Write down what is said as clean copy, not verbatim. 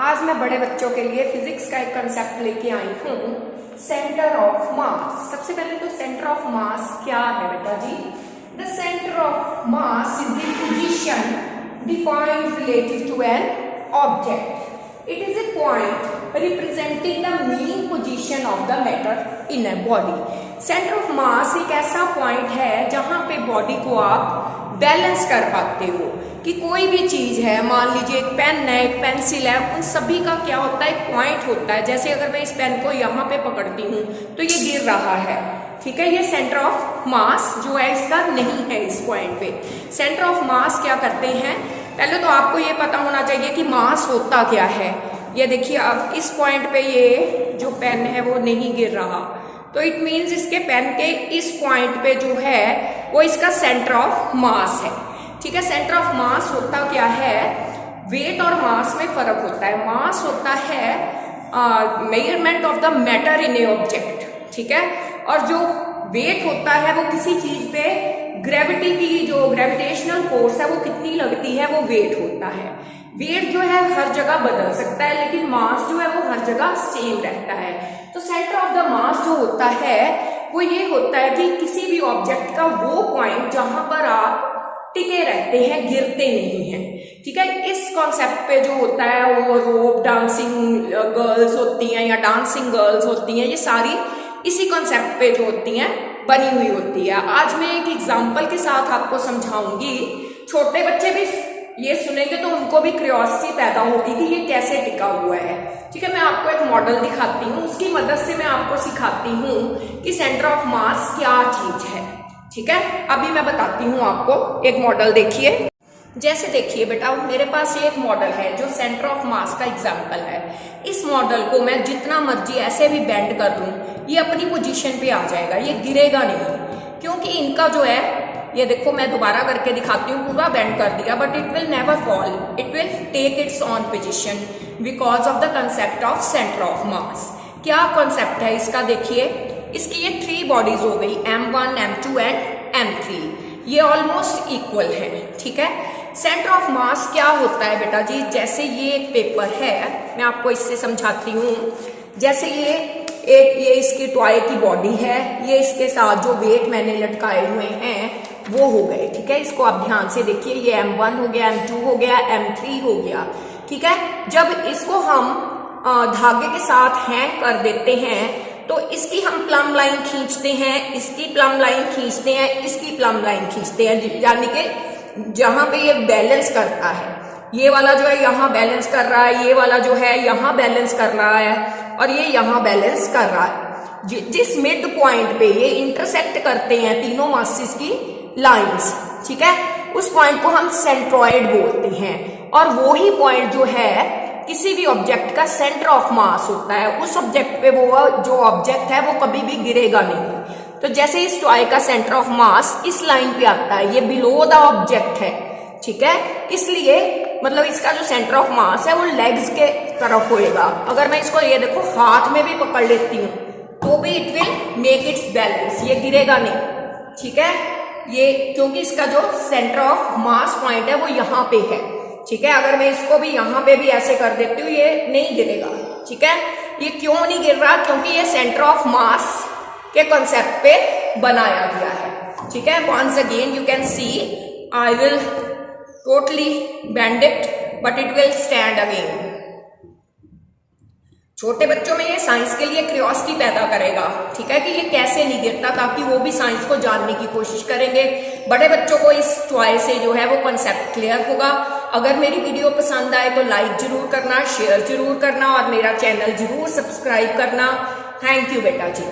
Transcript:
आज मैं बड़े बच्चों के लिए फिजिक्स का एक कंसेप्ट लेके आई हूँ, सेंटर ऑफ मास। सबसे पहले तो सेंटर ऑफ मास क्या है बेटा जी? The centre of mass is the position defined related to an object. It is a point representing the mean position of the matter in a body. Centre of mass एक ऐसा point है जहां पे body को आप balance कर पाते हो कि कोई भी चीज है, मान लीजिए एक पेन है, एक पेंसिल है, उन सभी का क्या होता है, एक पॉइंट होता है। जैसे अगर मैं इस पेन को यहाँ पे पकड़ती हूँ तो ये गिर रहा है, ठीक है। ये सेंटर ऑफ मास जो है इसका नहीं है इस पॉइंट पे। सेंटर ऑफ मास क्या करते हैं, पहले तो आपको ये पता होना चाहिए कि मास होता क्या है। ये देखिए अब इस पॉइंट पे ये जो पेन है वो नहीं गिर रहा, तो इट मीन्स इसके पेन के इस पॉइंट पे जो है वो इसका सेंटर ऑफ मास है, ठीक है। सेंटर ऑफ मास होता क्या है, वेट और मास में फर्क होता है। मास होता है measurement of the matter in A object, ठीक है। और जो वेट होता है वो किसी चीज पे ग्रेविटी की जो ग्रेविटेशनल फोर्स है वो कितनी लगती है, वो वेट होता है। वेट जो है हर जगह बदल सकता है, लेकिन मास जो है वो हर जगह सेम रहता है। तो सेंटर ऑफ द मास जो होता है वो ये होता है कि किसी भी ऑब्जेक्ट का वो पॉइंट जहां पर आप टिके रहते हैं, गिरते नहीं हैं, ठीक है। इस कॉन्सेप्ट पे जो होता है वो रोप डांसिंग गर्ल्स होती हैं या डांसिंग गर्ल्स होती हैं, ये सारी इसी कॉन्सेप्ट पे जो होती हैं बनी हुई होती है। आज मैं एक एग्जांपल के साथ आपको समझाऊंगी। छोटे बच्चे भी ये सुनेंगे तो उनको भी क्यूरियोसिटी पैदा होगी कि ये कैसे टिका हुआ है, ठीक है। मैं आपको एक मॉडल दिखाती हूँ, उसकी मदद से मैं आपको सिखाती हूँ कि सेंटर ऑफ मास क्या चीज है, ठीक है। अभी मैं बताती हूँ आपको, एक मॉडल देखिए। जैसे देखिए बेटा, मेरे पास ये एक मॉडल है जो सेंटर ऑफ मास का एग्जाम्पल है। इस मॉडल को मैं जितना मर्जी ऐसे भी बेंड कर लूं, ये अपनी पोजीशन पे आ जाएगा, ये गिरेगा नहीं, क्योंकि इनका जो है, ये देखो मैं दोबारा करके दिखाती हूँ, पूरा बेंड कर दिया, but it will never fall, it will take its on position because of the concept of centre of mass. क्या कॉन्सेप्ट है इसका, देखिए इसकी ये 3 बॉडीज हो गई, M1, M2 एंड M3। ये ऑलमोस्ट इक्वल है, ठीक है। सेंटर ऑफ मास क्या होता है बेटा जी, जैसे ये एक पेपर है, मैं आपको इससे समझाती हूँ। जैसे ये इसकी टॉय की बॉडी है, ये इसके साथ जो वेट मैंने लटकाए हुए हैं वो हो गए, ठीक है। इसको आप ध्यान से देखिए, ये M1 हो गया, M2 हो गया, M3 हो गया, ठीक है। जब इसको हम धागे के साथ हैंग कर देते हैं तो इसकी हम प्लम लाइन खींचते हैं, इसकी प्लम लाइन खींचते हैं, इसकी प्लम लाइन खींचते हैं, यानी कि जहां पे ये बैलेंस करता है, ये वाला जो है यहाँ बैलेंस कर रहा है, ये वाला जो है यहाँ बैलेंस कर रहा है, और ये यहाँ बैलेंस कर रहा है। जिस मिड पॉइंट पे ये इंटरसेक्ट करते हैं तीनों मासेस की लाइंस, ठीक है, उस पॉइंट को हम सेंट्रॉइड बोलते हैं। और वो ही पॉइंट जो है किसी भी ऑब्जेक्ट का सेंटर ऑफ मास होता है। उस ऑब्जेक्ट पे वो जो ऑब्जेक्ट है वो कभी भी गिरेगा नहीं। तो जैसे इस टॉय का सेंटर ऑफ मास इस लाइन पे आता है, ये बिलो द ऑब्जेक्ट है, ठीक है। इसलिए मतलब इसका जो सेंटर ऑफ मास है वो लेग्स के तरफ होएगा। अगर मैं इसको ये देखो हाथ में भी पकड़ लेती हूँ तो भी it will make it's balance, ये गिरेगा नहीं, ठीक है। ये क्योंकि इसका जो सेंटर ऑफ मास पॉइंट है वो यहाँ पे है, ठीक है। अगर मैं इसको भी यहाँ पे भी ऐसे कर देती हूँ ये नहीं गिरेगा, ठीक है। ये क्यों नहीं गिर रहा, क्योंकि ये सेंटर ऑफ मास के कॉन्सेप्ट पे बनाया गया है, ठीक है। Once again you can see, I will totally bend it but it will stand again. छोटे बच्चों में ये साइंस के लिए क्यूरियोसिटी पैदा करेगा, ठीक है, कि ये कैसे नहीं गिरता, ताकि वो भी साइंस को जानने की कोशिश करेंगे। बड़े बच्चों को इस टॉय से जो है वो कॉन्सेप्ट क्लियर होगा। अगर मेरी वीडियो पसंद आए तो लाइक जरूर करना, शेयर जरूर करना और मेरा चैनल जरूर सब्सक्राइब करना। थैंक यू बेटा जी।